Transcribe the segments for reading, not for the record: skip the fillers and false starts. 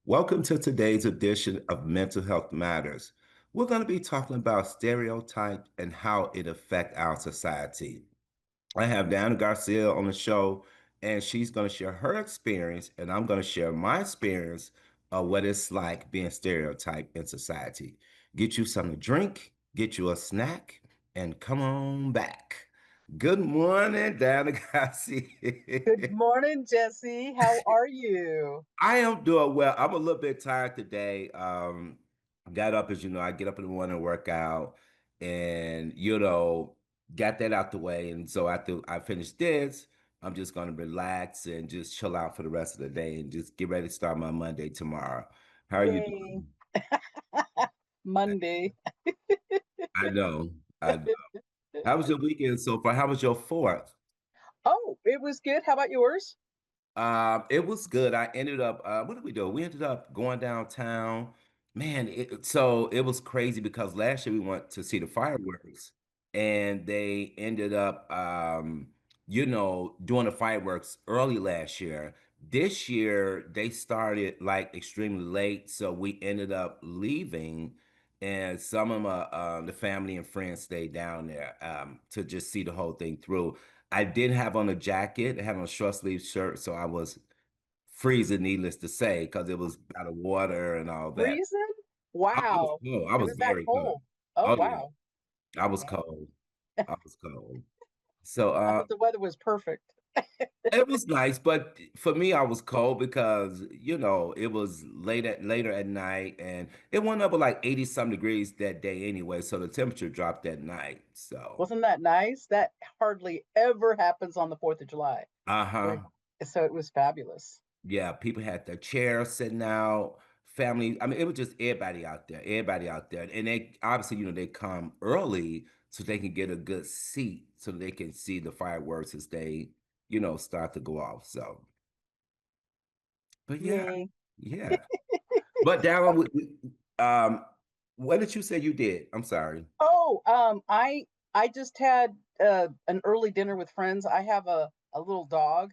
Welcome to today's edition of Mental Health Matters. We're going to be talking about stereotypes and how it affect our society. I have Diana Garcia on the show, and she's going to share her experience, and I'm going to share my experience of what it's like being stereotyped in society. Get you something to drink, get you a snack, and come on back. Good morning, Diana Garcia. Good morning, Jesse. How are you? I am doing well. I'm a little bit tired today. Got up, as you know, I get up in the morning and work out and, got that out the way. And so after I finish this, I'm just going to relax and just chill out for the rest of the day and just get ready to start my Monday tomorrow. How are you Yay. doing? Monday. I know. I know. How was your weekend so far? How was your fourth? Oh, it was good. How about yours? It was good. I ended up, what did we do? We ended up going downtown. Man, so it was crazy because last year we went to see the fireworks and they ended up, doing the fireworks early last year. This year they started like extremely late, so we ended up leaving and some of the family and friends stayed down there to just see the whole thing through. I did have on a jacket, I had on a short sleeve shirt, so I was freezing, needless to say, because it was out of water and all that. Freezing? I was Wow. cold. I It was was that very cold. cold. Oh, Oh yeah, wow. I was Man. cold. I was cold. So I thought the weather was perfect. it was nice, but for me, I was cold because it was later at night, and it went up to like 80 some degrees that day anyway, so the temperature dropped that night. So Wasn't that nice? That hardly ever happens on the 4th of July. uh-huh. Right. So it was fabulous. Yeah, people had their chairs sitting out, family. I mean, it was just everybody out there. And they obviously, they come early so they can get a good seat so they can see the fireworks as they, start to go off. So, but yeah, Yay. yeah. But Darren, um, what did you say you did? I'm sorry. Oh, I just had an early dinner with friends. I have a little dog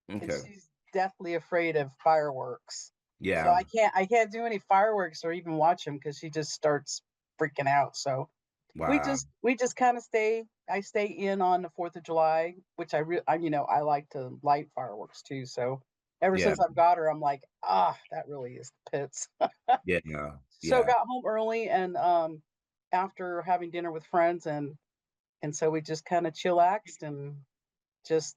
and Okay. she's deathly afraid of fireworks. So Yeah. I can't do any fireworks or even watch them because she just starts freaking out. So Wow. we just kind of I stay in on the 4th of July, which I like to light fireworks too. So ever Yeah. since I've got her, I'm like, that really is the pits. Yeah. So Yeah. got home early and after having dinner with friends and so we just kind of chillaxed and just,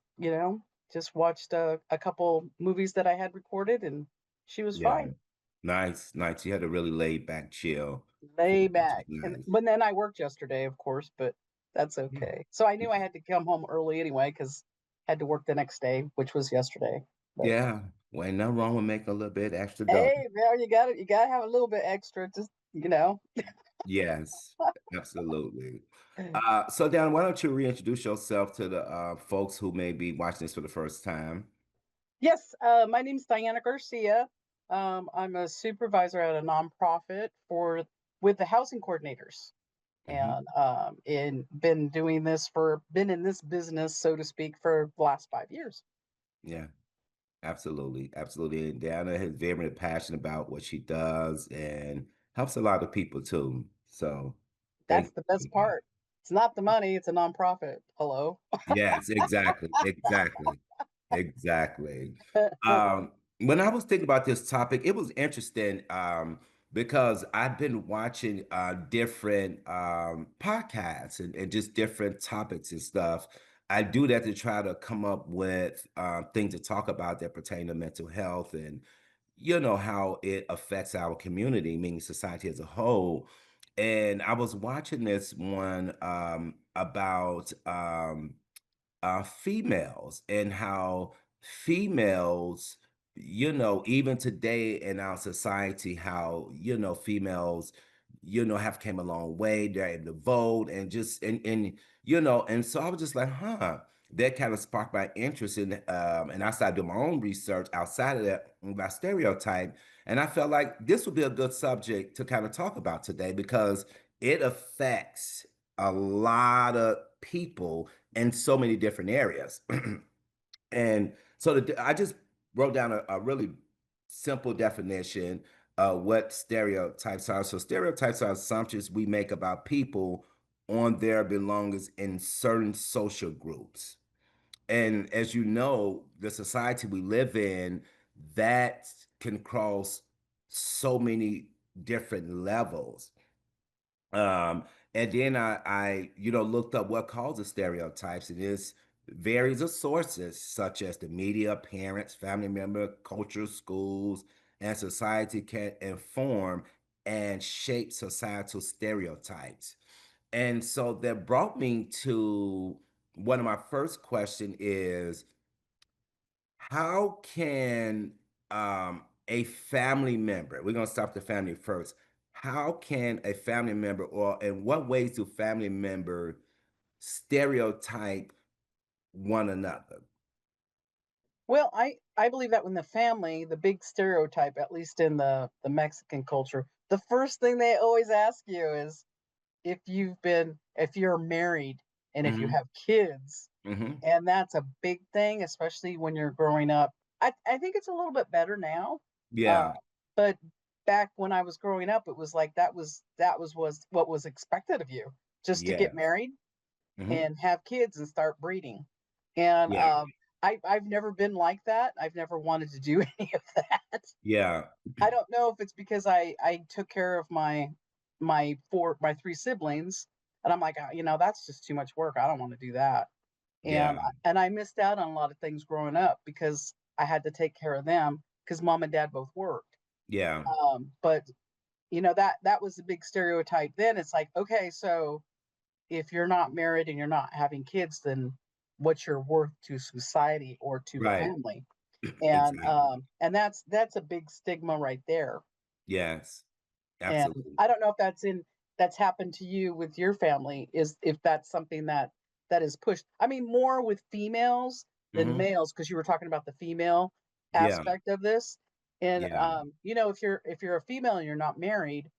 just watched a couple movies that I had recorded and she was Yeah. fine. Nice. Nice. You had a really laid back chill. Lay Which is back. And nice. but then I worked yesterday, of course, but that's okay. So I knew I had to come home early anyway because had to work the next day, which was yesterday. But Yeah, well, ain't nothing wrong with making a little bit extra dough. hey, man, you gotta have a little bit extra, just Yes, absolutely. So Dan, why don't you reintroduce yourself to the folks who may be watching this for the first time? Yes, my name's Diana Garcia. I'm a supervisor at a nonprofit for with the housing coordinators, Hmm. and been in this business, so to speak, for the last 5 years. Yeah, absolutely, absolutely. And Diana is very passionate about what she does and helps a lot of people too. So thank That's the you best for that. part. It's not the money; it's a nonprofit. Hello. Yes, exactly, exactly, exactly. Um, when I was thinking about this topic, it was interesting. because I've been watching different podcasts and just different topics and stuff. I do that to try to come up with things to talk about that pertain to mental health and how it affects our community, meaning society as a whole. And I was watching this one about females and how females, even today in our society, how, females, have came a long way. They're able to vote and just, and so I was just like, huh, that kind of sparked my interest in, and I started doing my own research outside of that about stereotype. And I felt like this would be a good subject to kind of talk about today because it affects a lot of people in so many different areas. And so I just wrote down a really simple definition of what stereotypes are. So stereotypes are assumptions we make about people on their belongings in certain social groups. And as you know, the society we live in, that can cross so many different levels. Um, and then I looked up what causes stereotypes, and it's varies of sources such as the media, parents, family member, culture, schools, and society can inform and shape societal stereotypes. And so that brought me to one of my first question is how can a family member, we're going to start with the family first. How can a family member, or in what ways do family member stereotype one another? Well, I believe that when the family, the big stereotype, at least in the Mexican culture, the first thing they always ask you is if you're married and if you Hmm. have kids. Hmm. And that's a big thing, especially when you're growing up. I think it's a little bit better now. Uh, Yeah. but back when I was growing up, it was like that was what was expected of you, just to get Yeah. married Hmm. and have kids and start breeding. And Yeah. I've never been like that. I've never wanted to do any of that. Yeah. I don't know if it's because I took care of my three siblings, and I'm like, that's just too much work. I don't want to do that. Yeah. And I missed out on a lot of things growing up because I had to take care of them because mom and dad both worked. Yeah. But that was a big stereotype then. It's like, okay, so if you're not married and you're not having kids, then what's your worth to society or to the Right. family? Exactly. And that's a big stigma right there. Yes. And Absolutely. I don't know if that's happened to you with your family, is if that's something that is pushed. I mean, more with females than Hmm. males, because you were talking about the female Yeah. aspect of this. And Yeah. if you're a female and you're not married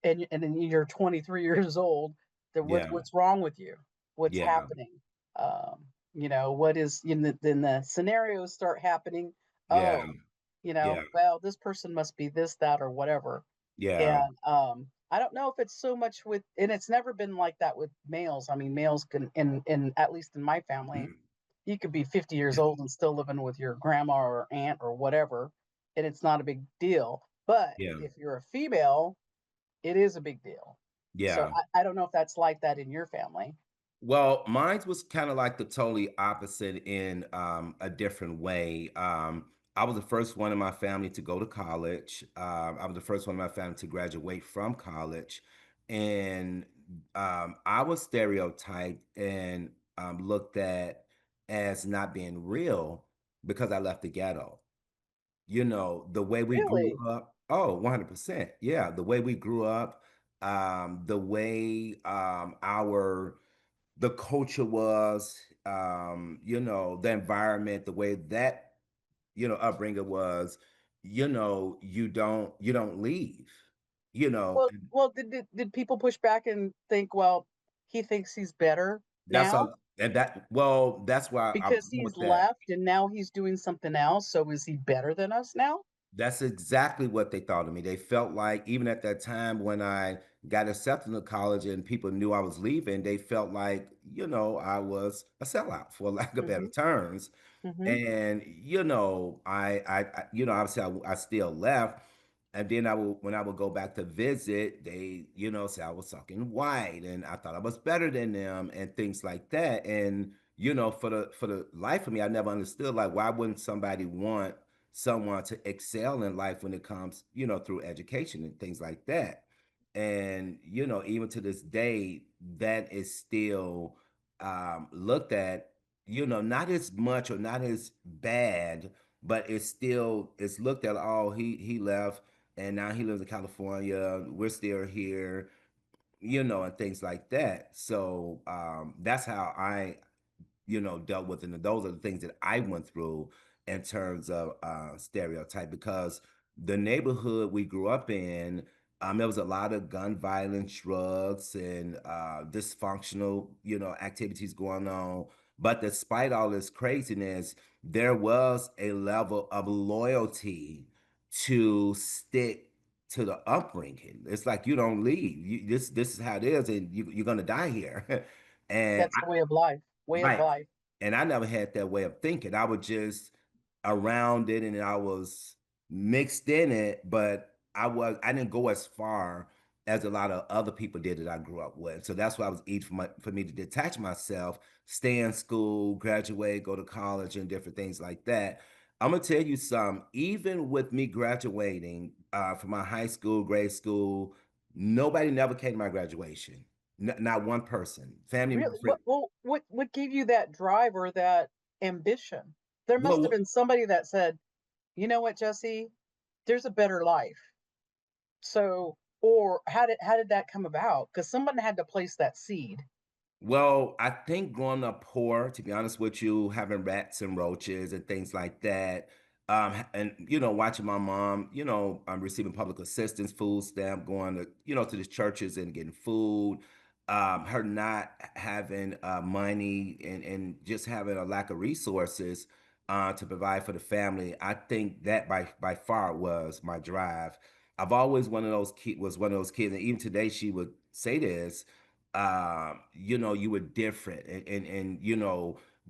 and then you're 23 years old, then Yeah. what's wrong with you? What's Yeah. happening? What is then the scenarios start happening. Yeah. Oh, Yeah. well, this person must be this, that, or whatever. Yeah. And I don't know if it's so much with, and it's never been like that with males. I mean, males can, in at least in my family, you could be 50 years old and still living with your grandma or aunt or whatever, and it's not a big deal. But Yeah. if you're a female, it is a big deal. So Yeah. I don't know if that's like that in your family. Well, mine was kind of like the totally opposite in a different way. I was the first one in my family to go to college. I was the first one in my family to graduate from college. And I was stereotyped and looked at as not being real because I left the ghetto. The way we grew Really? up. Oh, 100%. Yeah, the way we grew up, the way the culture was, the environment, the way that, upbringing was, you don't leave, and Well, did people push back and think, well, he thinks he's better that's now all. And well, that's why I was because going he's with that. left and now he's doing something else. So is he better than us now? That's exactly what they thought of me. They felt like even at that time when I got accepted to college and people knew I was leaving, they felt like, I was a sellout for lack of better Hmm. terms. Hmm. And, obviously I still left. And then when I would go back to visit, they, say I was talking white and I thought I was better than them and things like that. And, for the life of me, I never understood, like, why wouldn't somebody want someone to excel in life when it comes, through education and things like that. And, even to this day, that is still looked at, not as much or not as bad, but it's looked at. Oh, he left and now he lives in California. We're still here, and things like that. So that's how I, dealt with it. And those are the things that I went through in terms of stereotype, because the neighborhood we grew up in, there was a lot of gun violence, drugs, and dysfunctional, activities going on. But despite all this craziness, there was a level of loyalty to stick to the upbringing. It's like you don't leave. This is how it is, and you're gonna die here. and That's a way of life. Way of Right. life. And I never had that way of thinking. I was just around it and I was mixed in it, but I didn't go as far as a lot of other people did that I grew up with. So that's why it was easy for me to detach myself, stay in school, graduate, go to college and different things like that. I'm gonna tell you some, even with me graduating from my high school, grade school, nobody never came to my graduation. Not one person. Family, Really? What gave you that drive or that ambition? There must have well, been somebody that said, "You know what, Jesse? There's a better life." So, or how did that come about? Because someone had to place that seed. Well, I think growing up poor, to be honest with you, having rats and roaches and things like that, and watching my mom, receiving public assistance, food stamp, going to to the churches and getting food, her not having money and just having a lack of resources to provide for the family. I think that by far was my drive. I've always was one of those kids, and even today she would say this, you were different. And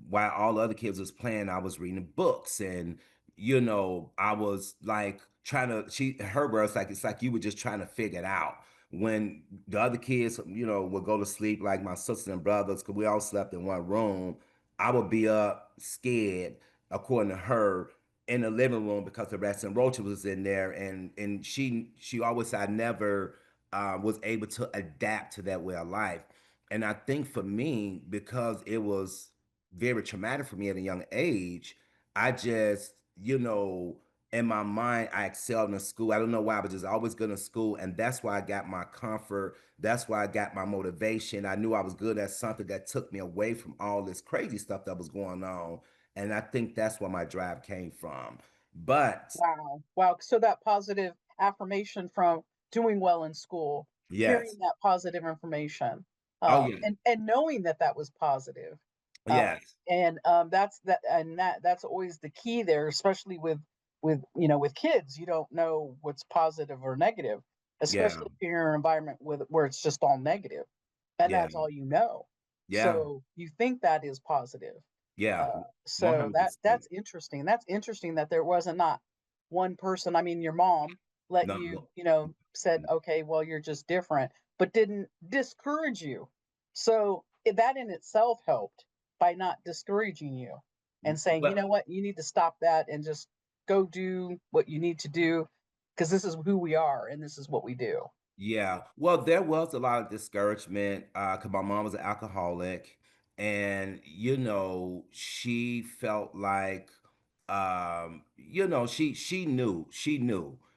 while all the other kids was playing, I was reading books and I was like trying to her words, like it's like you were just trying to figure it out. When the other kids, would go to sleep, like my sisters and brothers, because we all slept in one room, I would be up scared, according to her, in the living room because the rats and roaches was in there. And she always said I never was able to adapt to that way of life. And I think for me, because it was very traumatic for me at a young age, I just, in my mind, I excelled in school. I don't know why, but just always good in school. And that's why I got my comfort. That's why I got my motivation. I knew I was good at something that took me away from all this crazy stuff that was going on. And I think that's where my drive came from. But Wow. Wow. So that positive affirmation from doing well in school, hearing yes. that positive information, Oh yeah. and knowing that that was positive, uh, Yes. and that's always the key there, especially with kids. You don't know what's positive or negative, Yeah. especially if you're in an environment where it's just all negative, and Yeah. that's all you know. Yeah. So you think that is positive. Yeah. So that's 100%. interesting. That's interesting that there wasn't not one person. I mean, your mom let No, you, no. said, okay, well, you're just different, but didn't discourage you. So that in itself helped by not discouraging you and saying, you Well, know what, you need to stop that and just go do what you need to do because this is who we are and this is what we do. yeah. Well, there was a lot of discouragement because my mom was an alcoholic, and she felt like,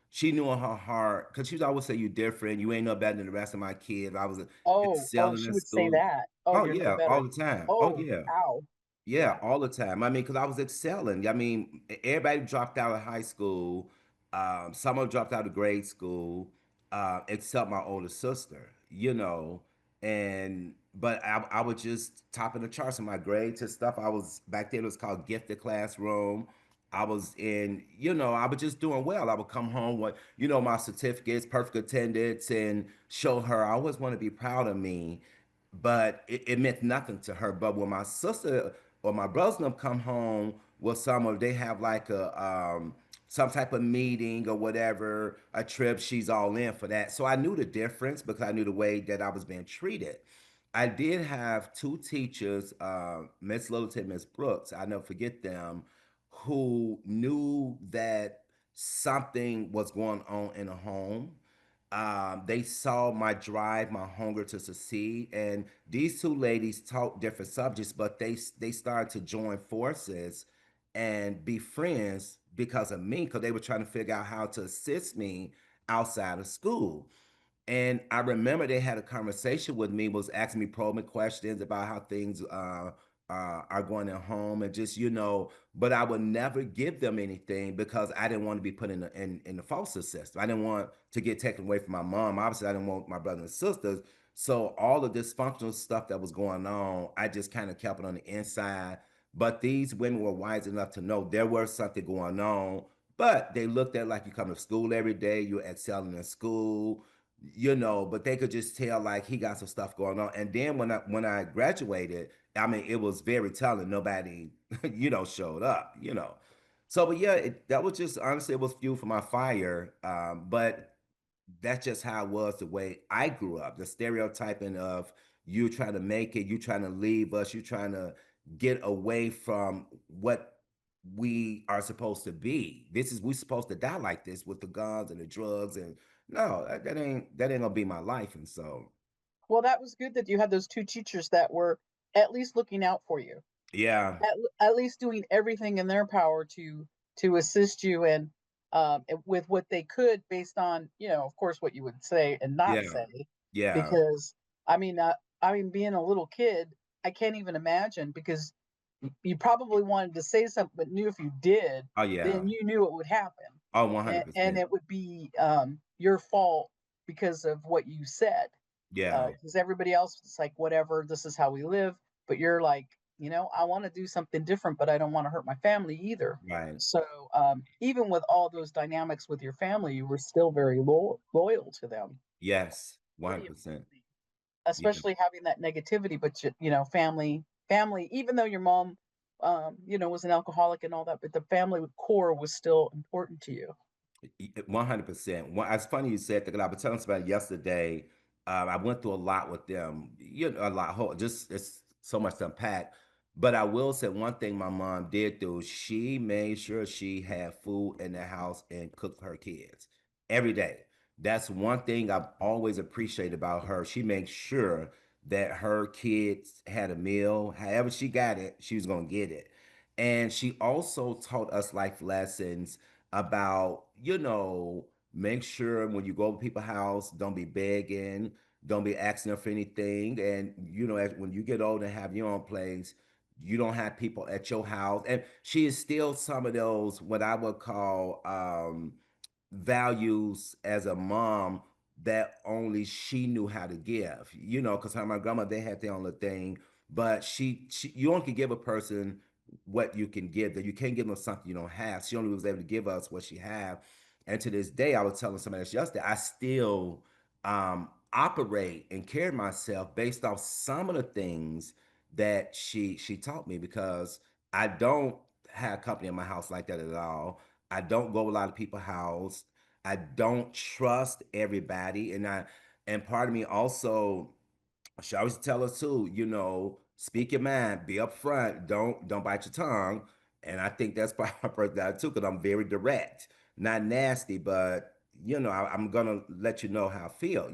she knew in her heart, because she was always say, "You different. You ain't no better than the rest of my kids." I was Oh, excelling she in would say school. that. Oh, Oh you're no yeah, better. all the time. Oh Oh, yeah. ow. Yeah, Yeah. all the time. I mean, because I was excelling. I mean, everybody dropped out of high school. Some of them dropped out of grade school, except my older sister, but I was just topping the charts in my grades and stuff. I was back then, it was called gifted classroom. I was in, I was just doing well. I would come home with, my certificates, perfect attendance, and show her. I always want to be proud of me, but it meant nothing to her. But when my sister or my brothers and them come home with some of, they have like some type of meeting or whatever, a trip, she's all in for that. So I knew the difference because I knew the way that I was being treated. I did have two teachers, Miss Littleton, Miss Brooks. I never forget them, who knew that something was going on in the home. They saw my drive, my hunger to succeed, and these two ladies taught different subjects, but they started to join forces and be friends because of me, because they were trying to figure out how to assist me outside of school. And I remember they had a conversation with me, was asking me probing questions about how things are going at home, and just but I would never give them anything because I didn't want to be put in the foster system. I didn't want to get taken away from my mom. Obviously, I didn't want my brothers and sisters. So all the dysfunctional stuff that was going on, I just kind of kept it on the inside. But these women were wise enough to know there was something going on. But they looked at it like you come to school every day, you're excelling in school, but they could just tell like he got some stuff going on. And then when I graduated, I mean, it was very telling. Nobody, showed up. So, but yeah, that was just honestly, it was fuel for my fire. But that's just how it was the way I grew up. The stereotyping of you trying to make it, you trying to leave us, you trying to get away from what we are supposed to be. We supposed to die like this with the guns and the drugs, and no, that ain't gonna be my life. And so Well, that was good that you had those two teachers that were at least looking out for you, yeah, at least doing everything in their power to assist you and with what they could based on of course what you would say and not yeah, say yeah, because I mean being a little kid I can't even imagine because you probably wanted to say something but knew if you did oh yeah, then you knew it would happen oh one and, hundred and percent, it would be your fault because of what you said yeah, because everybody else is like, whatever, this is how we live. But you're like, I want to do something different, but I don't want to hurt my family either. right, So even with all those dynamics with your family, you were still very loyal to them. yes, one Pretty hundred percent, amazing, yeah. especially having that negativity. But family. Even though your mom, was an alcoholic and all that, but the family core was still important to you. 100%. It's funny you said that 'cause I was telling somebody yesterday. I went through a lot with them. A lot. Just it's so much to unpack. But I will say one thing my mom did do. She made sure she had food in the house and cooked for her kids every day. That's one thing I've always appreciated about her. She makes sure that her kids had a meal. However she got it, she was gonna get it. And she also taught us life lessons about, make sure when you go to people's house, don't be begging, don't be asking them for anything. And, when you get old and have your own place, you don't have people at your house. And she is still some of those, what I would call, values as a mom that only she knew how to give. Because my grandma, they had their own little thing, but she you only can give a person what you can give. That you can't give them something you don't have. She only was able to give us what she had. And to this day, I was telling somebody else yesterday, I still operate and carry myself based off some of the things that she taught me because I don't have company in my house like that at all. I don't go to a lot of people's house. I don't trust everybody, and part of me also, she always tell us too, speak your mind, be upfront, don't bite your tongue. And I think that's part of my personality too, because I'm very direct, not nasty, but I'm gonna let you know how I feel.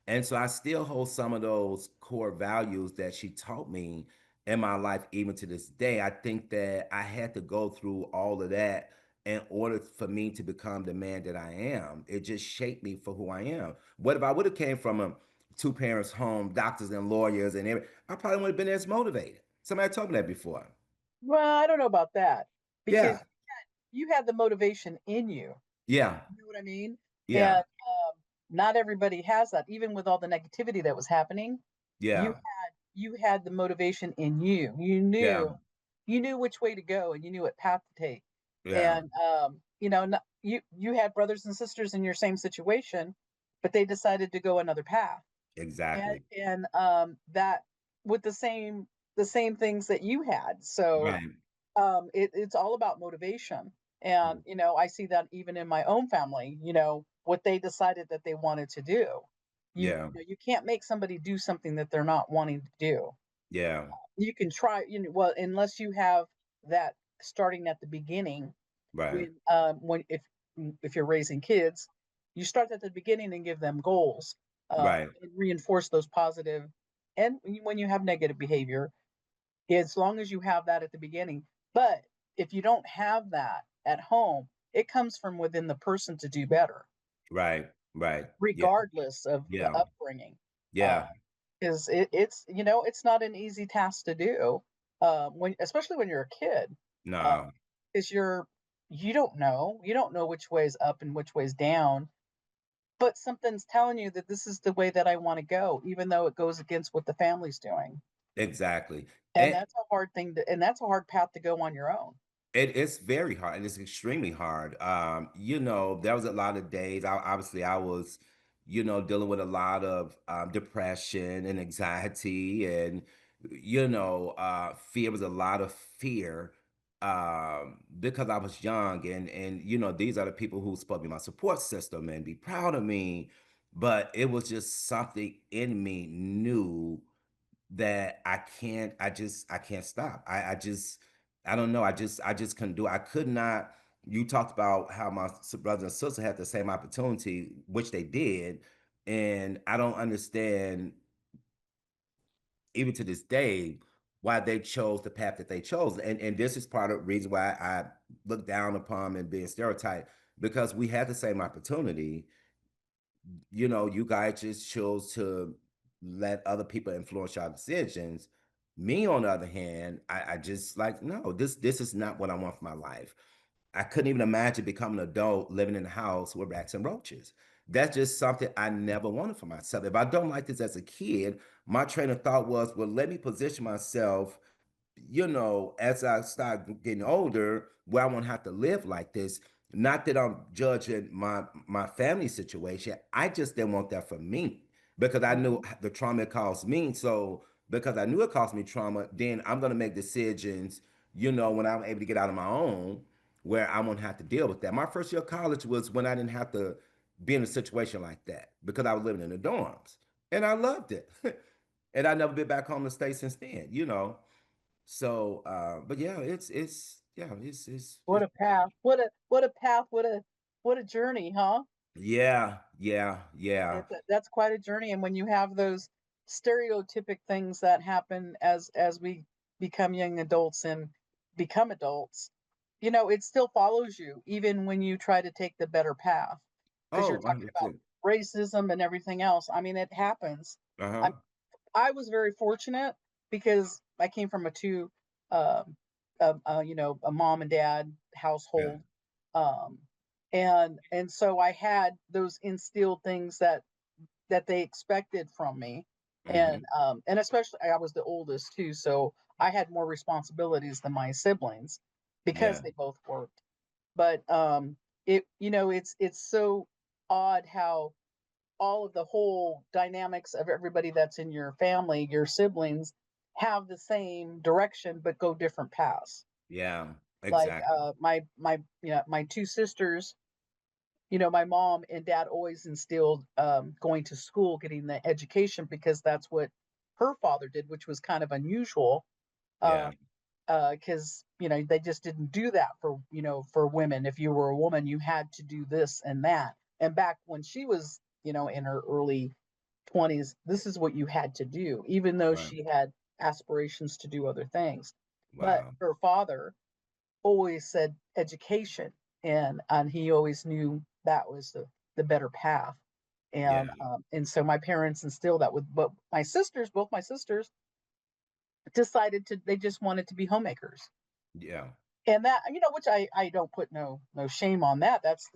And so I still hold some of those core values that she taught me in my life, even to this day. I think that I had to go through all of that in order for me to become the man that I am. It just shaped me for who I am. What if I would have came from a two parents home, doctors and lawyers and I probably wouldn't have been as motivated. Somebody told me that before. Well, I don't know about that because Yeah, you had the motivation in you. yeah, You know what I mean? yeah, And not everybody has that. Even with all the negativity that was happening, yeah, you had the motivation in you. yeah, You knew which way to go, and you knew what path to take. yeah, And you had brothers and sisters in your same situation, but they decided to go another path, and exactly. that with the same things that you had. So Right. it's all about motivation. And, Mm. I see that even in my own family, what they decided that they wanted to do. Yeah. You can't make somebody do something that they're not wanting to do. Yeah. You can try, well, unless you have that starting at the beginning Right. when if you're raising kids, you start at the beginning and give them goals, Right. and reinforce those positive. And when you have negative behavior, as long as you have that at the beginning. But if you don't have that at home, it comes from within the person to do better, Right. Right. Yeah. regardless of the Yeah. upbringing. Uh, Yeah. is it's not an easy task to do, when especially when you're a kid, No. because you don't know which way's up and which way's down, but something's telling you that this is the way that I want to go, even though it goes against what the family's doing. Exactly. And And that's a hard path to go on your own. it's very hard, and it's extremely hard. There was a lot of days. Obviously, I was, dealing with a lot of depression and anxiety, and fear was a lot of fear because I was young, and these are the people who supposed to be my support system and be proud of me, but it was just something in me knew that I can't stop. I don't know. I just couldn't do it. I could not. You talked about how my brothers and sisters had the same opportunity, which they did. And I don't understand, even to this day, why they chose the path that they chose. And this is part of the reason why I look down upon and being stereotyped, because we had the same opportunity. You guys just chose to let other people influence your decisions. Me, on the other hand, I just like, no, this is not what I want for my life. I couldn't even imagine becoming an adult living in a house with rats and roaches. That's just something I never wanted for myself. If I don't like this as a kid, my train of thought was, well, let me position myself, as I start getting older, where I won't have to live like this. Not that I'm judging my family situation. I just didn't want that for me because I knew Mhm. the trauma it caused me. So because I knew it caused me trauma, then I'm gonna make decisions, when I'm able to get out on my own, where I won't have to deal with that. My first year of college was when I didn't have to be in a situation like that because I was living in the dorms. And I loved it. And I never been back home to stay since then. So, but yeah, What it's a path. What a path. What a journey, huh? yeah, yeah, yeah. That's quite a journey. And when you have those stereotypic things that happen as we become young adults and become adults, it still follows you even when you try to take the better path. Because Oh, you're talking about 100%. racism and everything else. I mean, it happens. Uh-huh. I'm I was very fortunate because I came from a two, um, a mom and dad Yeah. household, um, and so I had those instilled things that they expected from me, Hmm. and especially I was the oldest too, so I had more responsibilities than my siblings because Yeah. they both worked. But it's so odd how all of the whole dynamics of everybody that's in your family, your siblings, have the same direction but go different paths. Yeah. Like Exactly. my two sisters, my mom and dad always instilled going to school, getting the education because that's what her father did, which was kind of unusual. Yeah. Because they just didn't do that for women. If you were a woman, you had to do this and that. And back when she was in her early 20s, this is what you had to do, even though Right. she had aspirations to do other things. But Wow. her father always said education, and he always knew that was the better path. Yeah. And so my parents instilled that with, but both my sisters decided they just wanted to be homemakers. Yeah. And that, which I don't put no shame on that. That's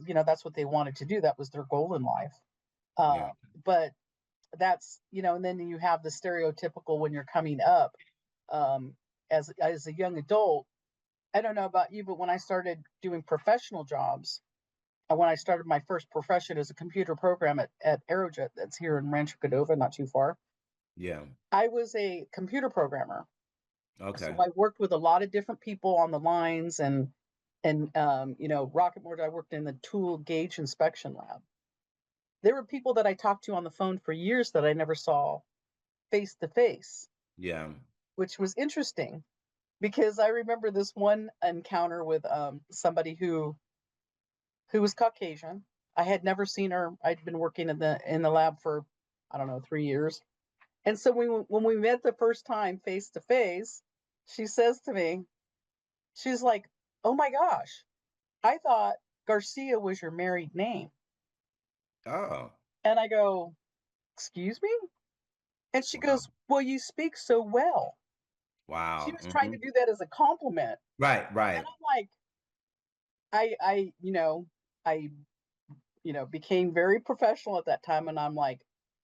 what they wanted to do. That was their goal in life. Yeah. But and then you have the stereotypical when you're coming up, um, as a young adult. I don't know about you, but when I started doing professional jobs, and when I started my first profession as a computer program at Aerojet, that's here in Rancho Cordova, not too far, Yeah. I was a computer programmer. So Okay. I worked with a lot of different people on the lines, and rocket mortar. I worked in the tool gauge inspection lab. There were people that I talked to on the phone for years that I never saw face to face, Yeah. which was interesting because I remember this one encounter with somebody who was Caucasian. I had never seen her. I'd been working in the lab for, I don't know, 3 years. And so when we met the first time face to face, she says to me, she's like, "Oh my gosh, I thought Garcia was your married name." Oh, And I go, "Excuse me?" And she wow. goes, "Well, you speak so well." She Wow. was trying to do that as a compliment. Right, And right. I'm like, I became very professional at that time, and I'm like,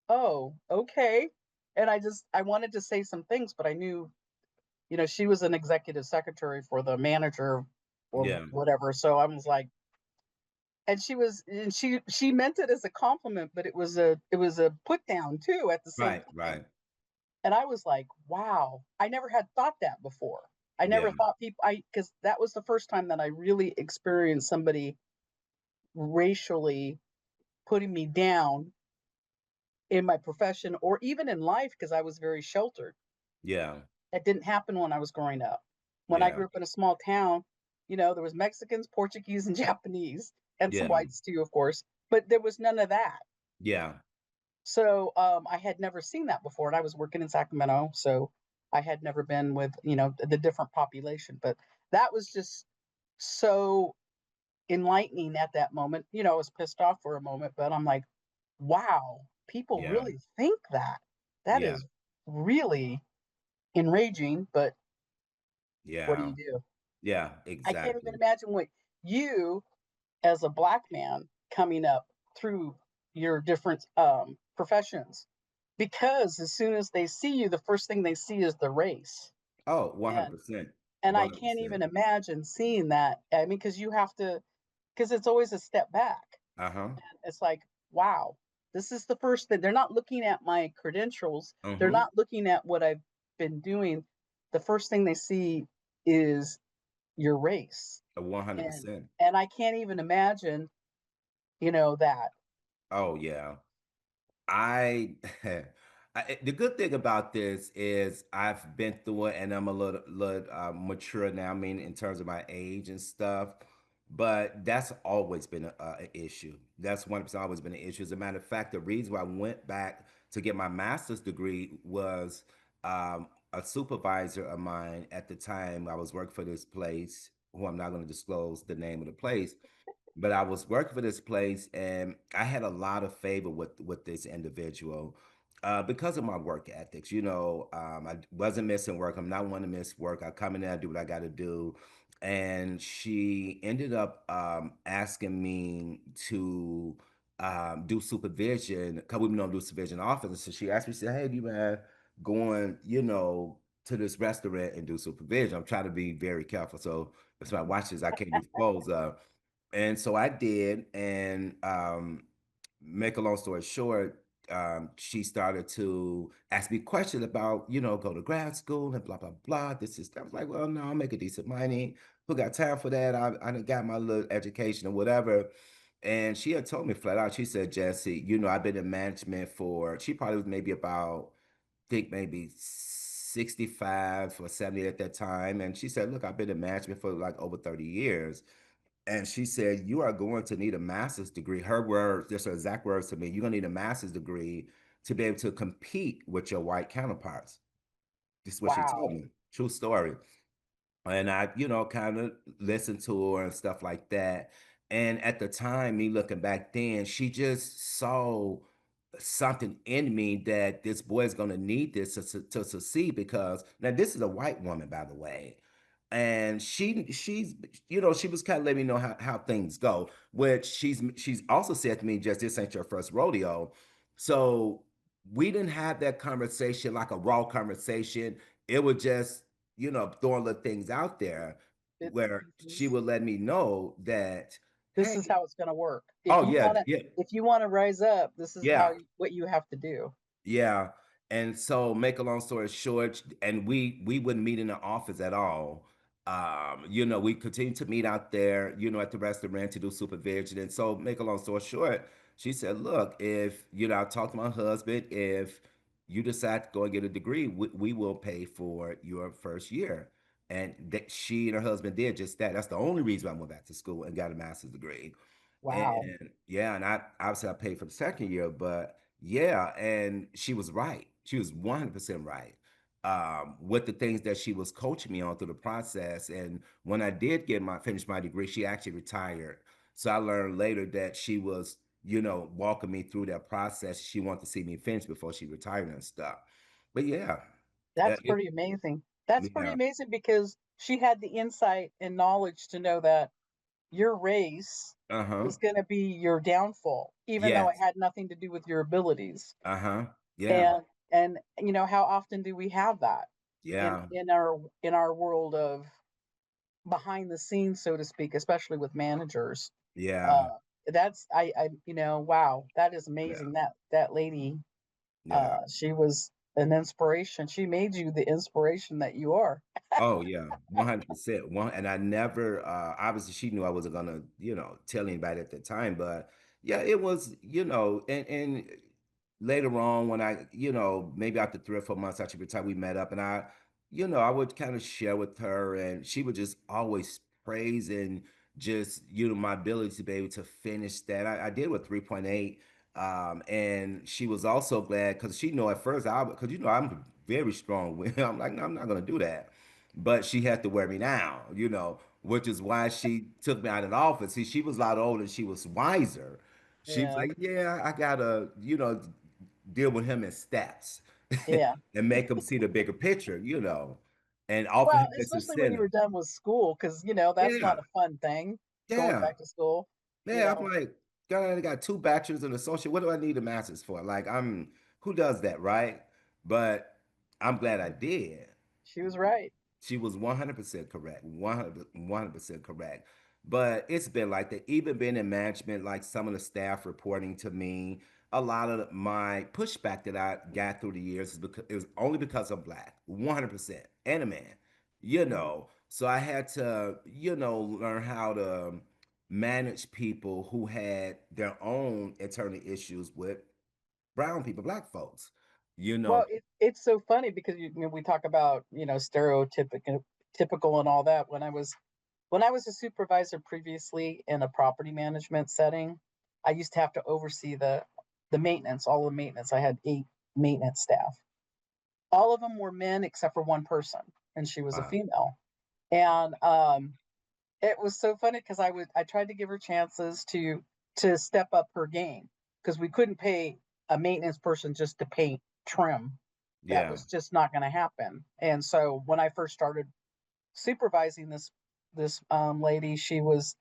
"Oh, okay." And I wanted to say some things, but I knew, she was an executive secretary for the manager or Yeah. whatever. So I was like, and she meant it as a compliment, but it was a put down too at the same Right, time. right. And I was like, "Wow, I never had thought that before." I Yeah, never thought people I because that was the first time that I really experienced somebody racially putting me down in my profession or even in life because I was very sheltered. yeah, That didn't happen when I was growing up. When I yeah, grew up in a small town, there was Mexicans, Portuguese, and Japanese, and some yeah, whites too, of course, but there was none of that. yeah, So I had never seen that before, and I was working in Sacramento, so I had never been with the different population. But that was just so enlightening at that moment. I was pissed off for a moment, but I'm like, wow, people yeah, really think that. That yeah, is really enraging, but what do yeah, you do? yeah, I can't even exactly. imagine what you, as a black man, coming up through your different professions, because as soon as they see you, the first thing they see is the race. Oh, And 100%. and I can't 100%. even imagine seeing that. I mean, because you have to, because it's always a step back. Uh-huh. It's like, wow, this is the first thing. They're not looking at my credentials. They're Mhm. not looking at what I've been doing. The first thing they see is your race. And 100%. and I can't even imagine, that. Oh, yeah. I the good thing about this is I've been through it and I'm a little mature now. I mean, in terms of my age and stuff, but that's always been a issue. That's 100% always been an issue. As a matter of fact, the reason why I went back to get my master's degree was a supervisor of mine at the time. I was working for this place, who I'm not going to disclose the name of the place, but I was working for this place, and I had a lot of favor with this individual because of my work ethics. I wasn't missing work. I'm not one to miss work. I come in there, do what I got to do, and she ended up asking me to do supervision because we don't do supervision often. So she asked me, she said, "Hey, do you mind going, to this restaurant and do supervision?" I'm trying to be very careful, so if somebody watches, I can't disclose. And so I did, and make a long story short, she started to ask me questions about, go to grad school and blah blah blah. This is I was like, well, no, I'll make a decent money. Who got time for that? I done got my little education or whatever. And she had told me flat out, she said, Jesse, I've been in management for, she probably was maybe about, think maybe 65 or 70 at that time. And she said, look, I've been in management for like over 30 years. And she said, "You are going to need a master's degree." Her words, just her exact words to me, "You're going to need a master's degree to be able to compete with your white counterparts." This is what she told Wow. me. True story. And I, kind of listened to her and stuff like that. And at the time, me looking back then, she just saw something in me that this boy is going to need this to succeed, because now this is a white woman, by the way. And she's, she was kind of letting me know how things go, which she's also said to me, just, this ain't your first rodeo. So we didn't have that conversation like a raw conversation. It was just, throwing little things out there Bits and where she pieces. would let me know that, This is hey, how it's going to work. If oh you yeah, want to, yeah, if you want to rise up, this is yeah, what you have to do. yeah. And so make a long story short, and we wouldn't meet in the office at all. We continue to meet out there, at the restaurant to do supervision. And so, make a long story short, she said, "Look, if I talked to my husband, if you decide to go and get a degree, we will pay for your first year." And that she and her husband did just that. That's the only reason I went back to school and got a master's degree. Wow. And yeah, and I obviously I paid for the second year, but yeah, and she was right. She was 100% right with the things that she was coaching me on through the process. And when I did finish my degree, she actually retired. So I learned later that she was, walking me through that process. She wanted to see me finish before she retired and stuff. But yeah, That's it, pretty amazing. That's pretty yeah, amazing because she had the insight and knowledge to know that your race uh-huh, was gonna be your downfall, even though it yes, had nothing to do with your abilities. uh-huh, yeah, And how often do we have that in yeah, our world of behind the scenes, so to speak, especially with managers? yeah, Uh, that's wow, that is yeah, amazing. That lady, yeah. she was an inspiration. She made you the inspiration that you are. Oh yeah, 100%. And I never obviously she knew I wasn't gonna, tell anybody at the time, but yeah, it was, and later on when I, maybe after 3 or 4 months after she retired, we met up and I would kind of share with her and she would just always praise and just, my ability to be able to finish that. I did with 3.8. And she was also glad because she know at first because I'm very strong with I'm like, no, I'm not gonna do that, but she had to wear me down, which is why she took me out of the office. See, she was a lot older, she was wiser. She was Yeah, like, "Yeah, I gotta, deal with him in stats yeah. and make him see the bigger picture, and offer Well, him this especially when you were incentive." done with school, because that's Yeah, not a fun thing, going yeah, back to school. You yeah. I'm know, like, God, I got two bachelors and associate. What do I need a master's for? Like, who does that, right? But I'm glad I did. she was right. She was 100% correct. 100% correct. But it's been like that. Even being in management, like some of the staff reporting to me, a lot of my pushback that I got through the years is because it was only because I'm black, 100%, and a man, Mhm. So I had to, learn how to manage people who had their own internal issues with brown people, black folks, you Well, know. it's so funny because we talk about stereotypical, typical, and all that. When I was a supervisor previously in a property management setting, I used to have to oversee the maintenance, all the maintenance. I had 8 maintenance staff. All of them were men except for one person, and she was a Wow. female. And it was so funny because I tried to give her chances to step up her game because we couldn't pay a maintenance person just to paint trim. That Yeah. was just not going to happen. And so when I first started supervising this lady, she was,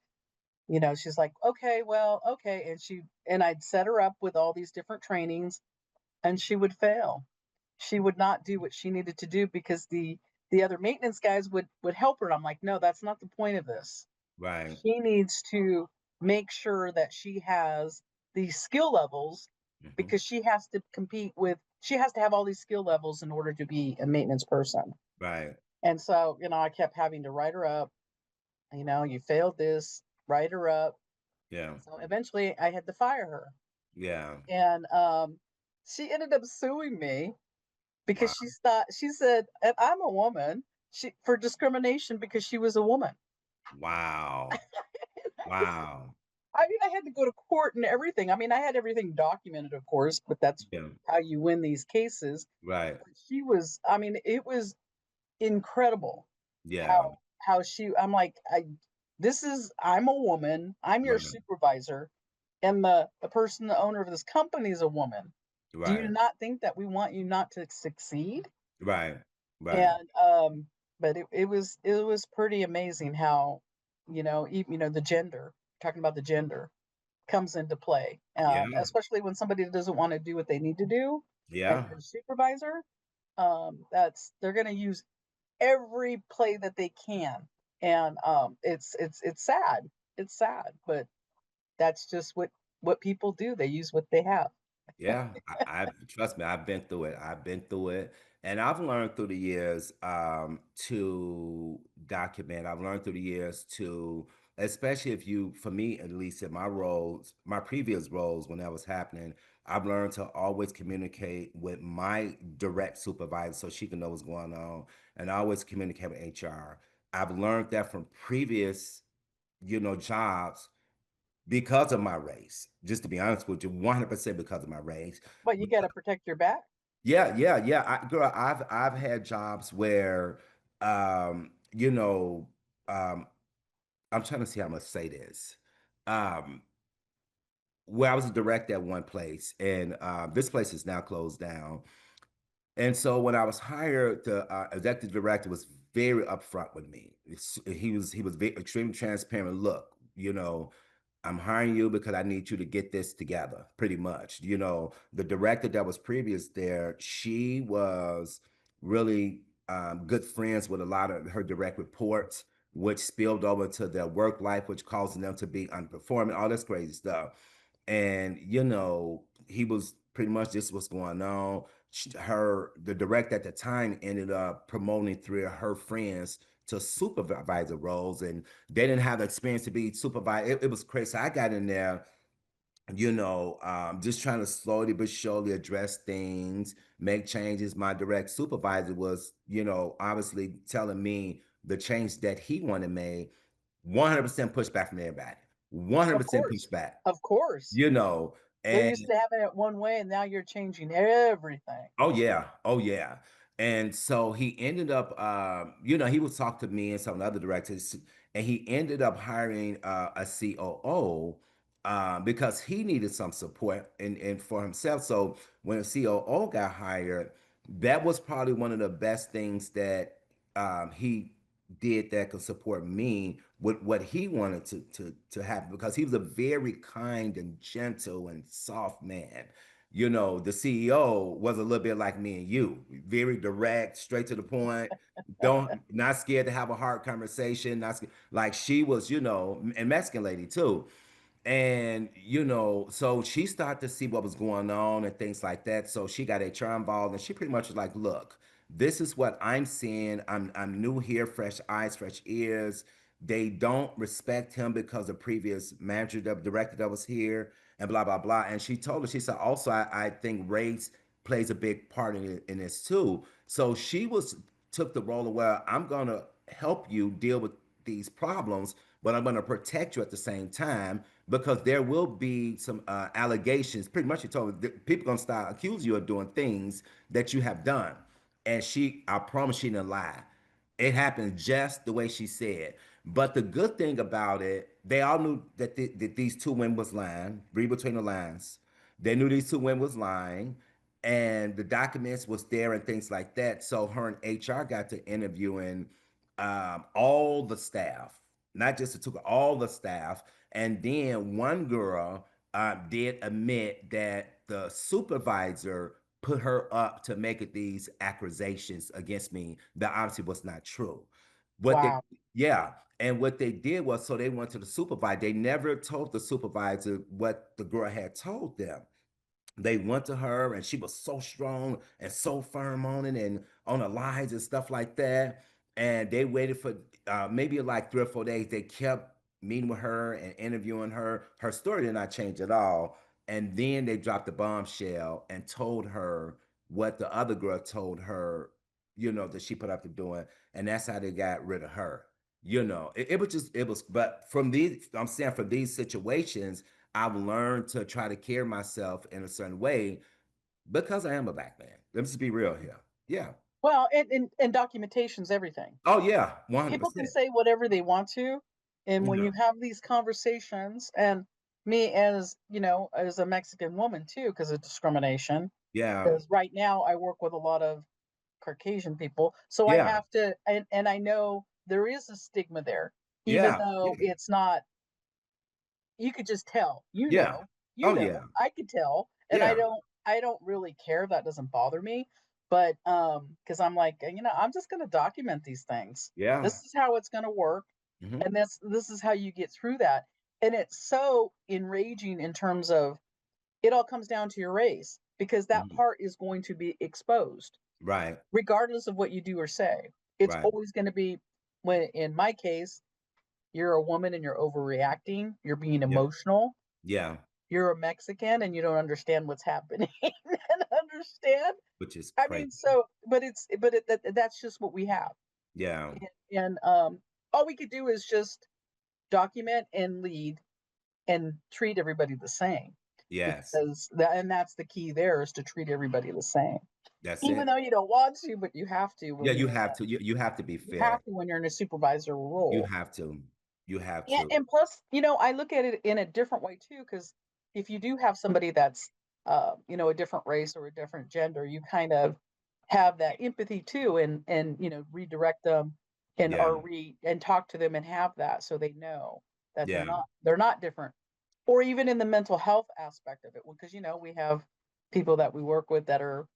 she's like, okay, well, okay, and I'd set her up with all these different trainings, and she would fail. She would not do what she needed to do because the other maintenance guys would help her. And I'm like, no, that's not the point of this. Right. She needs to make sure that she has these skill levels Hmm. because she has to have all these skill levels in order to be a maintenance person. Right. And so, I kept having to write her up, you failed this, write her up. Yeah. So eventually I had to fire her. Yeah. And she ended up suing me because Wow. she said, and I'm a woman, she for discrimination because she was a woman. Wow. Wow. I mean, I had to go to court and everything. I mean, I had everything documented, of course, but that's Yeah. how you win these cases. Right. But I mean, it was incredible Yeah. how I'm like, I'm a woman, I'm your Right. supervisor, and the person, the owner of this company is a woman. Do you Right. not think that we want you not to succeed? Right. Right. And but it was pretty amazing how, the gender, talking about the gender, comes into play, Yeah. especially when somebody doesn't want to do what they need to do, and Yeah. you're a supervisor. That's they're going to use every play that they can, and it's sad. It's sad, but that's just what people do. They use what they have. Yeah. I trust me, I've been through it. I've been through it. And I've learned through the years to document. I've learned through the years to, especially if you, for me at least in my roles, my previous roles when that was happening, I've learned to always communicate with my direct supervisor so she can know what's going on, and I always communicate with HR. I've learned that from previous, jobs because of my race. Just to be honest with you, 100% because of my race. But you got to protect your back. Yeah, yeah, yeah. Girl, I've had jobs where, you know, um, I'm trying to see how I'm gonna say this. Um, where I was a director at one place, and this place is now closed down. And so when I was hired, the executive director was very upfront with me. He was very, extremely transparent. Look, I'm hiring you because I need you to get this together, pretty much. The director that was previous there, she was really good friends with a lot of her direct reports, which spilled over to their work life, which causing them to be underperforming, all this crazy stuff. And he was pretty much this was going on. The director at the time ended up promoting three of her friends to supervisor roles, and they didn't have the experience to be supervisor. It was crazy. So I got in there, just trying to slowly but surely address things, make changes. My direct supervisor was, obviously telling me the change that he wanted made. 100% pushback from everybody. Of 100% course. pushback. Of course. You know, They're and used to having it one way and now you're changing everything. oh yeah, oh yeah. And so he ended up, he would talk to me and some of the other directors, and he ended up hiring a COO because he needed some support and for himself. So when a COO got hired, that was probably one of the best things that he did that could support me with what he wanted to happen, because he was a very kind and gentle and soft man. The CEO was a little bit like me and you, very direct, straight to the point. Don't Not scared to have a hard conversation. Not scared. Like she was, and Mexican lady too. And so she started to see what was going on and things like that. So she got HR involved, and she pretty much was like, "Look, this is what I'm seeing. I'm new here, fresh eyes, fresh ears. They don't respect him because the previous manager, the director that was here, and blah blah blah." And she told her, she said, "Also, I think race plays a big part in this too." So she took the role of, well, I'm gonna help you deal with these problems, but I'm gonna protect you at the same time, because there will be some allegations. Pretty much, she told me that people gonna start accusing you of doing things that you have done. And I promise she didn't lie. It happened just the way she said. But the good thing about it, they all knew that these two women was lying. Read between the lines. They knew these two women was lying, and the documents was there and things like that. So her and HR got to interviewing all the staff, not just the two, all the staff. And then one girl did admit that the supervisor put her up to make these accusations against me that obviously was not true. What they, Wow. yeah, and what they did was, so they went to the supervisor. They never told the supervisor what the girl had told them. They went to her, and she was so strong and so firm on it and on the lines and stuff like that. And they waited for maybe like 3 or 4 days. They kept meeting with her and interviewing her. Her story did not change at all. And then they dropped the bombshell and told her what the other girl told her, that she put up to doing. And that's how they got rid of her. It was just, but I'm saying, for these situations, I've learned to try to carry myself in a certain way because I am a black man. Let's just be real here. Yeah. Well, and documentation's everything. Oh yeah, People can 100%. say whatever they want to, and when Yeah. you have these conversations, and me as as a Mexican woman too, because of discrimination, Yeah. because right now I work with a lot of Caucasian people, so I Yeah. have to, and I know there is a stigma there, even Yeah. though Yeah. it's not. You could just tell, Yeah. you Oh know, yeah. I could tell, and Yeah. I don't really care. That doesn't bother me, but because I'm like, I'm just going to document these things. Yeah. This is how it's going to work, Hmm. and this is how you get through that. And it's so enraging in terms of it all comes down to your race because that Hmm. part is going to be exposed. Right. regardless of what you do or say. It's Right. always going to be, when in my case, you're a woman and you're overreacting, you're being Yeah. emotional, Yeah. you're a Mexican and you don't understand what's happening and understand. Which is I mean, crazy. so, that's just what we have. Yeah. And all we could do is just document and lead and treat everybody the same, Yes. because that's the key there, is to treat everybody the same. That's Even it. though you don't want to, but you have to Yeah, when you you're have to. You have to be you have fair. to when you're in a supervisor You role. have to. You have And, to. and plus, I look at it in a different way too, because if you do have somebody that's, a different race or a different gender, you kind of have that empathy too, and redirect them and Yeah. or and talk to them and have that, so they know that they're Yeah. not different. Or even in the mental health aspect of it, because we have people that we work with that are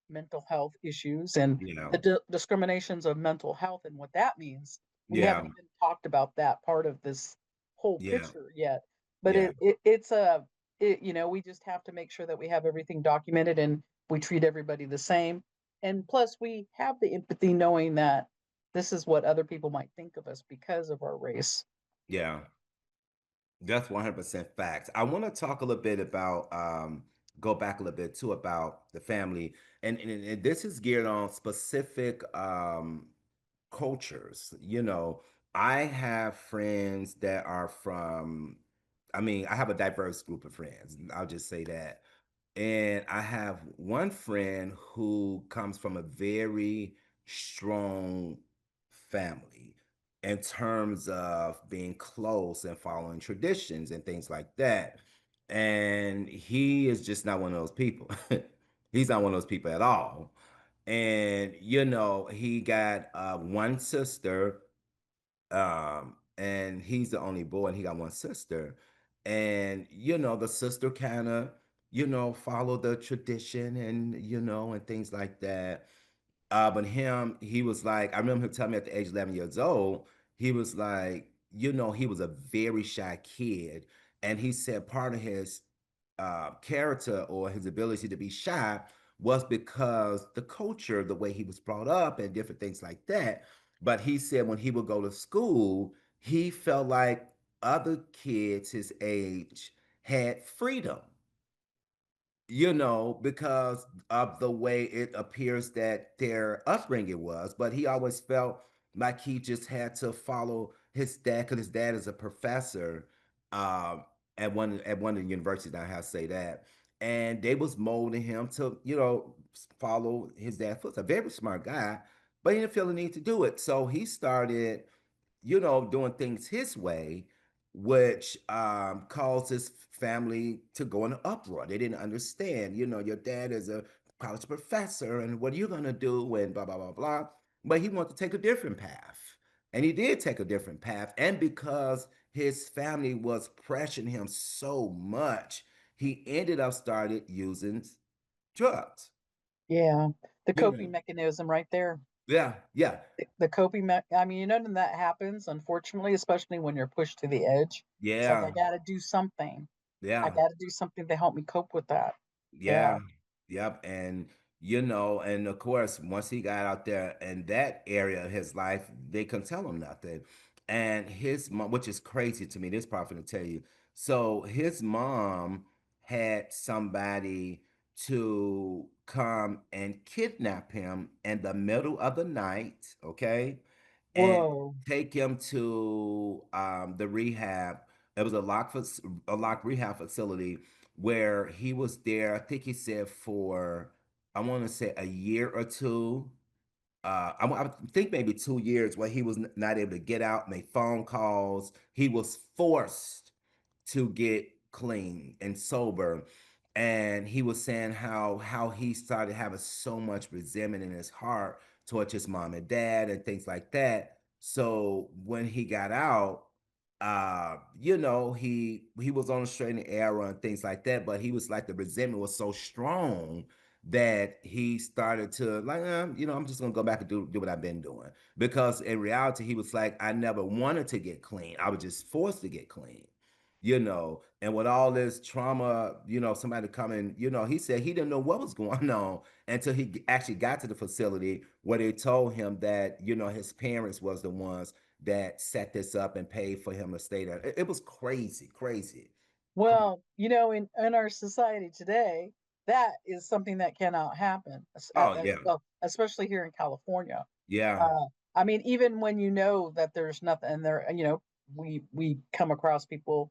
mental health issues, and Yeah. the discriminations of mental health and what that means. We Yeah. haven't even talked about that part of this whole Yeah. picture yet, but Yeah. we just have to make sure that we have everything documented and we treat everybody the same. And plus, we have the empathy knowing that this is what other people might think of us because of our race. Yeah. That's 100% facts. I want to talk a little bit about, go back a little bit too about the family. And this is geared on specific cultures. I have friends that are from, I mean, I have a diverse group of friends. I'll just say that. And I have one friend who comes from a very strong family in terms of being close and following traditions and things like that. And he is just not one of those people. He's not one of those people at all. And, he got one sister, and he's the only boy, and he got one sister. And the sister kind of follow the tradition, and things like that. But he was like, I remember him telling me at the age of 11 years old, he was like, he was a very shy kid. And he said part of his character or his ability to be shy was because the culture, the way he was brought up, and different things like that. But he said when he would go to school, he felt like other kids his age had freedom, because of the way it appears that their upbringing was. But he always felt like he just had to follow his dad, because his dad is a professor um, at one of the universities. I have to say that, and they was molding him to follow his dad's footsteps. A very smart guy, but he didn't feel the need to do it, so he started doing things his way, which caused his family to go in an uproar. They didn't understand, your dad is a college professor, and what are you going to do? And blah, blah, blah, blah. But he wanted to take a different path. And he did take a different path. And because his family was pressuring him so much, he ended up started using drugs. Yeah, the You know, coping mechanism right there. yeah, yeah, The coping I mean, when that happens, unfortunately, especially when you're pushed to the edge, it's like, I yeah, gotta do something. I yeah. gotta do something to help me cope with that. Yeah, Yeah. yep. And and of course, once he got out there in that area of his life, they couldn't tell him nothing. And his mom, which is crazy to me, this prophet to tell you. So his mom had somebody to come and kidnap him in the middle of the night, okay? And Whoa. take him to the rehab. It was a locked rehab facility where he was there. I think he said for, I want to say, a year or two. I think maybe 2 years, where he was not able to get out, make phone calls. He was forced to get clean and sober. And he was saying how he started having so much resentment in his heart towards his mom and dad and things like that. So when he got out, he was on a straight and narrow and things like that, but he was like, the resentment was so strong that he started to like, I'm just gonna go back and do what I've been doing. Because in reality, he was like, I never wanted to get clean. I was just forced to get clean. and with all this trauma, somebody coming, he said he didn't know what was going on until he actually got to the facility where they told him that, his parents was the ones that set this up and paid for him to stay there. It was crazy, crazy. Crazy. Well, in our society today, that is something that cannot happen, Oh, yeah. well, especially here in California. Yeah. Uh, I mean, even when you know that there's nothing there, we come across people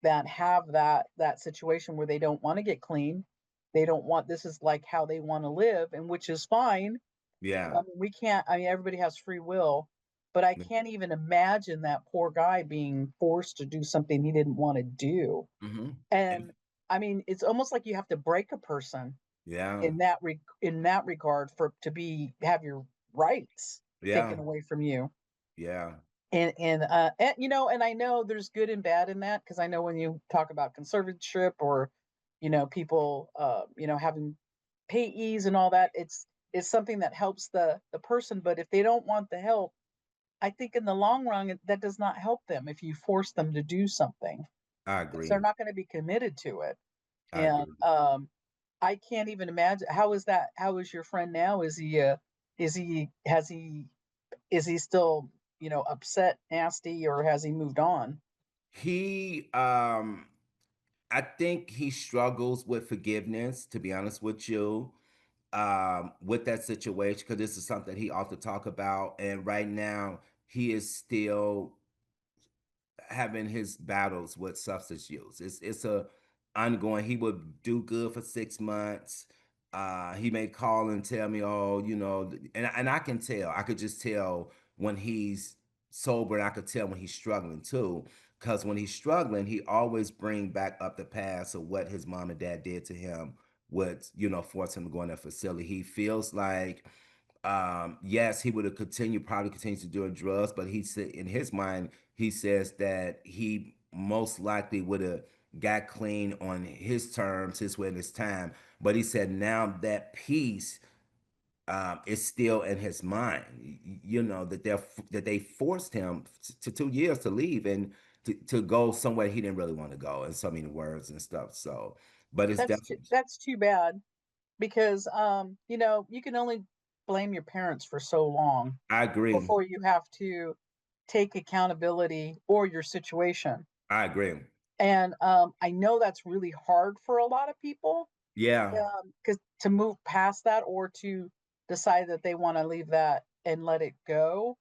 that have that situation where they don't want to get clean. They don't want this is like how they want to live, and which is fine. Yeah. We can't. I mean, everybody has free will, but I can't even imagine that poor guy being forced to do something he didn't want to do. Mm-hmm. And I mean, it's almost like you have to break a person Yeah. in that regard for to be have your rights Yeah. taken away from you. Yeah. And I know there's good and bad in that because I know when you talk about conservatorship or people having payees and all that, it's something that helps the person. But if they don't want the help, I think in the long run that does not help them if you force them to do something I because they're agree. not going to be committed to it. I And agree. I can't even imagine how is that. How is your friend now? Is he has he is he still upset, nasty, or has he moved on? He I think he struggles with forgiveness, to be honest with you, with that situation, because this is something he ought to talk about. And right now, he is still having his battles with substance use. It's a ongoing. He would do good for 6 months. He may call and tell me, oh, and I can tell. I could just tell when he's sober, and I could tell when he's struggling too. Because when he's struggling, he always bring back up the past of what his mom and dad did to him, would force him to go in that facility. He feels like yes, he would have continued, probably continues to do drugs, but he said in his mind, he says that he most likely would have got clean on his terms, his way, and his time. But he said now that peace is still in his mind. That they forced him to 2 years to leave and to go somewhere he didn't really want to go, in so many words and stuff. So, but it's definitely, That's too bad because you can only blame your parents for so long I agree. before you have to take accountability or your situation. I agree. And I know that's really hard for a lot of people Yeah, because to move past that or to decide that they want to leave that and let it go.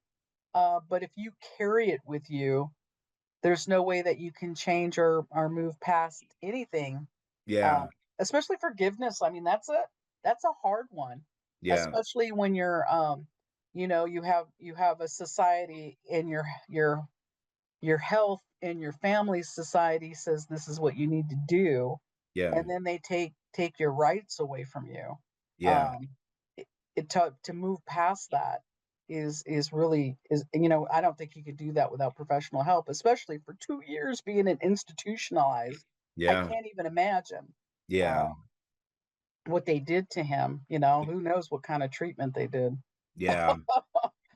But if you carry it with you, there's no way that you can change or move past anything. yeah, Um, Especially forgiveness. I mean, that's a hard one, yeah, especially when you're you have a society and your health and your family society says this is what you need to do, yeah, and then they take your rights away from you. yeah, Um, to move past that is really is I don't think you could do that without professional help, especially for 2 years being an institutionalized. I yeah, can't even imagine yeah, um, what they did to him. Who knows what kind of treatment they did. yeah, I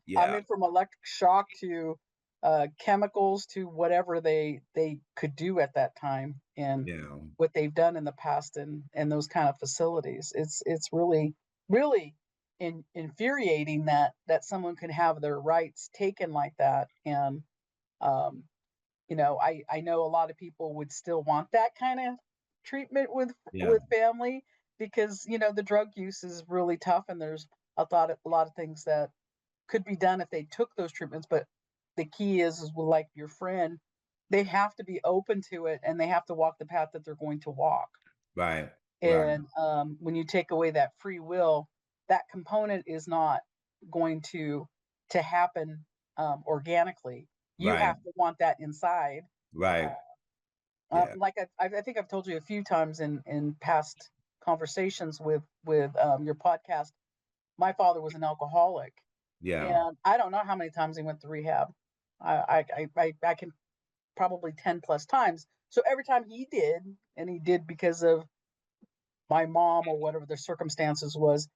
yeah, mean, from electric shock to chemicals to whatever they could do at that time, and yeah, what they've done in the past and those kind of facilities. It's really infuriating that someone can have their rights taken like that. And um, I know a lot of people would still want that kind of treatment yeah, with family because the drug use is really tough, and there's a lot of things that could be done if they took those treatments. But the key is with like your friend, they have to be open to it and they have to walk the path that they're going to walk. right, right, And when you take away that free will, that component is not going to happen organically. You right, have to want that inside. right, yeah, Like I think I've told you a few times in past conversations with your podcast. My father was an alcoholic, yeah, and I don't know how many times he went to rehab. I can probably 10 plus times. So every time he did, and he did because of my mom or whatever the circumstances was,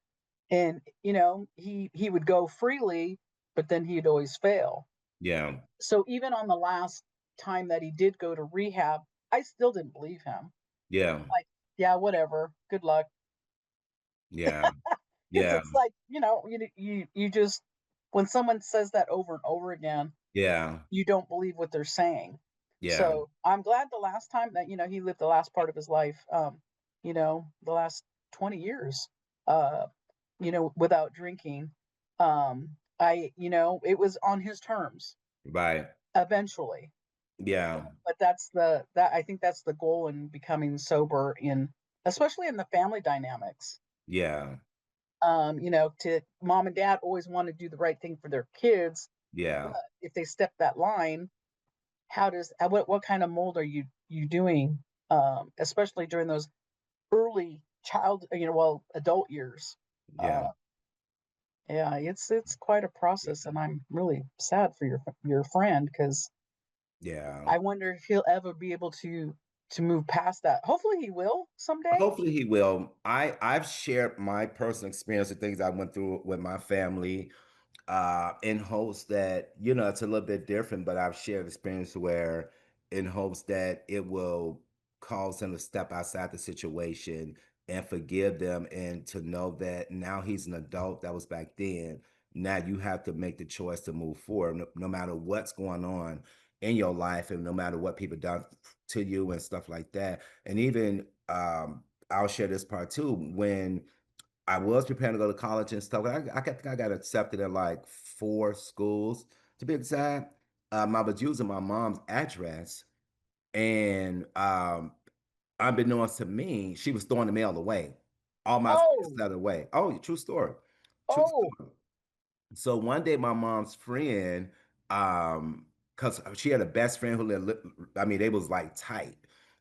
and he would go freely, but then he'd always fail. yeah, So even on the last time that he did go to rehab, I still didn't believe him. Yeah. Like, yeah, whatever. Good luck. Yeah. Because Yeah. it's like, you just when someone says that over and over again, Yeah. you don't believe what they're saying. Yeah. So I'm glad the last time that, he lived the last part of his life, the last 20 years, uh, without drinking. It was on his terms Right. eventually. Yeah. But that I think that's the goal in becoming sober especially in the family dynamics. Yeah. To mom and dad always want to do the right thing for their kids, but Yeah. if they step that line, what kind of mold are you doing, especially during those early adult years. Yeah. uh yeah, it's quite a process, and I'm really sad for your friend, because Yeah. I wonder if he'll ever be able to move past that. Hopefully he will someday. Hopefully he will. I've shared my personal experience of things I went through with my family, in hopes that, it's a little bit different, but I've shared experience where in hopes that it will cause him to step outside the situation and forgive them, and to know that now he's an adult. That was back then. Now you have to make the choice to move forward, no matter what's going on in your life, and no matter what people done to you and stuff like that. And even I'll share this part too. When I was preparing to go to college and stuff, think I got accepted at like 4 schools to be exact. I was using my mom's address, and unbeknownst to me, she was throwing the mail away, all my Oh, stuff away. Oh, true story, true oh, story. So one day, my mom's friend, because she had a best friend who I mean, they was like tight,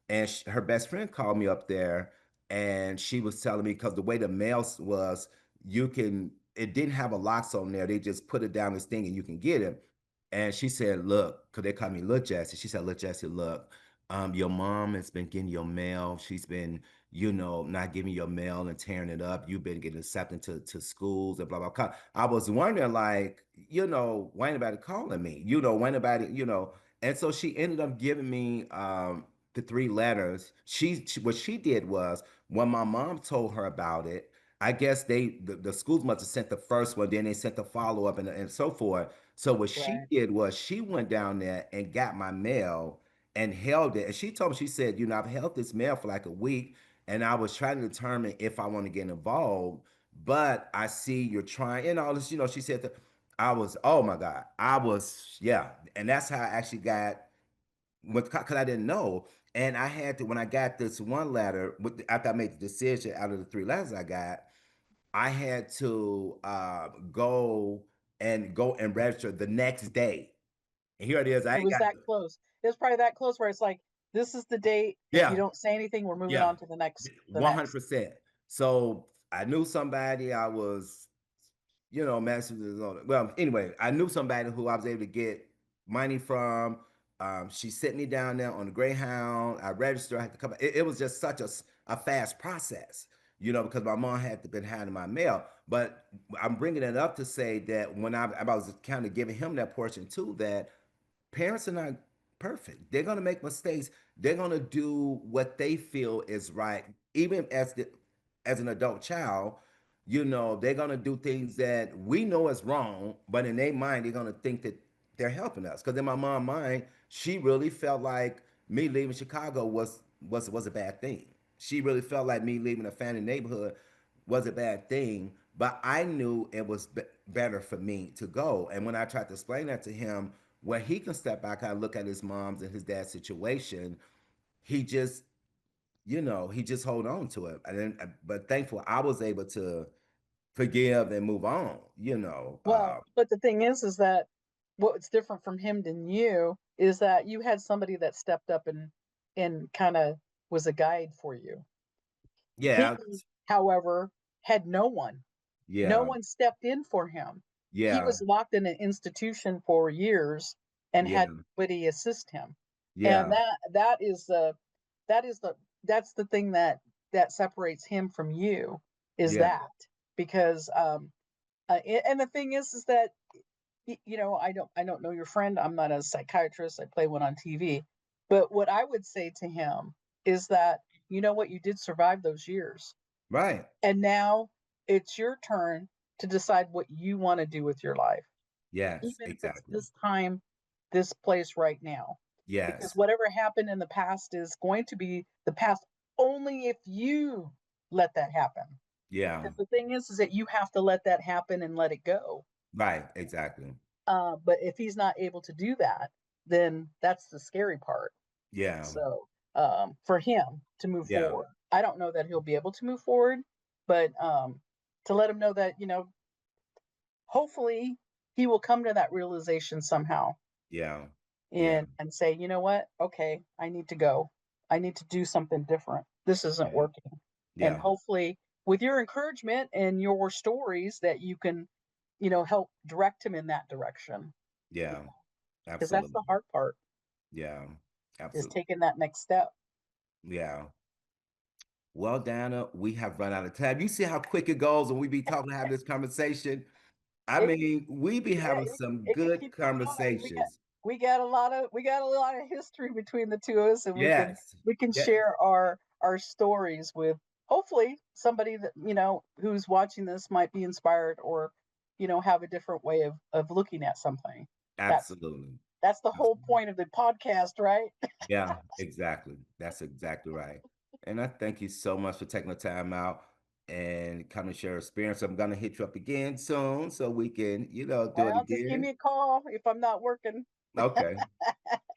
and her best friend called me up there, and she was telling me, because the way the mail was, it didn't have a locks on there. They just put it down this thing and you can get it. And she said, "Look," because they called me Look Jesse. She said, "Look Jesse, look, your mom has been getting your mail. She's been, not giving your mail and tearing it up. You've been getting accepted to schools and blah blah blah." I was wondering, like, why ain't anybody calling me? Why ain't anybody. And so she ended up giving me the 3 letters. What she did was, when my mom told her about it, I guess the schools must have sent the first one, then they sent the follow up, and so forth. So what she right. did was, she went down there and got my mail and held it. And she told me, she said, I've held this mail for like a week, and I was trying to determine if I want to get involved. But I see you're trying and all this, she said that. I was, oh my God. Yeah. And that's how I actually got, because I didn't know. And I had to, when I got this one letter, after I made the decision out of the 3 letters I got, I had to go and register the next day. And here it is. I It ain't was got, that close. It was probably that close where it's like, this is the date. If you yeah. don't say anything, we're moving Yeah, on to the next. 100%. So I knew somebody. I was, masters on it. Well, anyway, I knew somebody who I was able to get money from. She sent me down there on the Greyhound. I registered. I had to come. It was just such a fast process, because my mom had to been handing my mail. But I'm bringing it up to say that when I was kind of giving him that portion too, that parents are not perfect. They're gonna make mistakes. They're gonna do what they feel is right, even as an adult child. They're gonna do things that we know is wrong, but in their mind, they're gonna think that they're helping us. Because in my mom's mind, she really felt like me leaving Chicago was a bad thing. She really felt like me leaving a family neighborhood was a bad thing, but I knew it was better for me to go. And when I tried to explain that to him, where he can step back and look at his mom's and his dad's situation, he just, he just hold on to it. And then, but thankful I was able to forgive and move on. Well, but the thing is that what's different from him than you is that you had somebody that stepped up and kind of was a guide for you. He, Yeah, however, had no one. No yeah, one stepped in for him. He yeah, was locked in an institution for years and yeah, had nobody assist him. And yeah, that is the thing that separates him from you, is yeah, that. Because and the thing is that I don't know your friend. I'm not a psychiatrist. I play one on TV, But what I would say to him is that, you know what, you did survive those years. Right. And now it's your turn to decide what you want to do with your life, Yes, even if it's exactly. this time, this place right now. Because Yes. whatever happened in the past is going to be the past only if you let that happen. Yeah. Because the thing is that you have to let that happen and let it go. Right. Exactly. But if he's not able to do that, then that's the scary part. Yeah. So for him to move Yeah. forward, I don't know that he'll be able to move forward, but to let him know that, hopefully he will come to that realization somehow Yeah. Yeah. and say, you know what? Okay, I need to go. I need to do something different. This isn't Yeah. working. And Yeah. hopefully with your encouragement and your stories that you can, help direct him in that direction. Yeah. Because that's the Absolutely. hard part Yeah. is Absolutely. taking that next step. Yeah. Well, Dana, we have run out of time. You see how quick it goes when we be talking, have this conversation. I It mean, we be Yeah, having some it can good keep on going. conversations. We got a lot of history between the two of us, and we can Yes. we can Yes. share our stories with hopefully somebody that who's watching this might be inspired or have a different way of looking at something. That's Absolutely. that's the whole Absolutely. point of the podcast, right? Yeah, exactly. That's exactly right. And I thank you so much for taking the time out and come and share experience. I'm gonna hit you up again soon so we can, do it Well, just give again. me a call if I'm not working. Okay.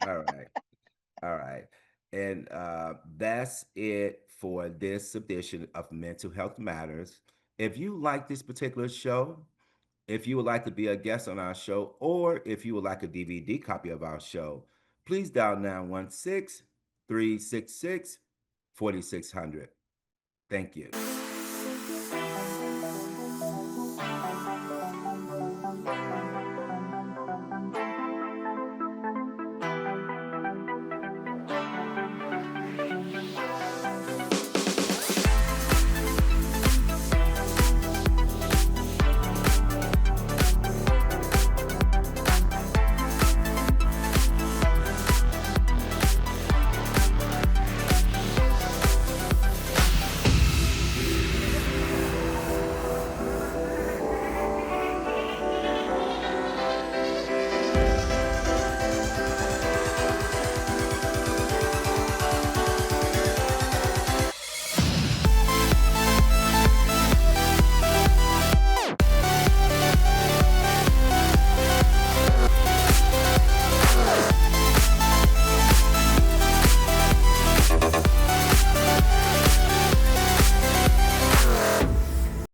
All right. All right. And that's it for this edition of Mental Health Matters. If you like this particular show, if you would like to be a guest on our show, or if you would like a DVD copy of our show, please dial 916 366 4600. Thank you.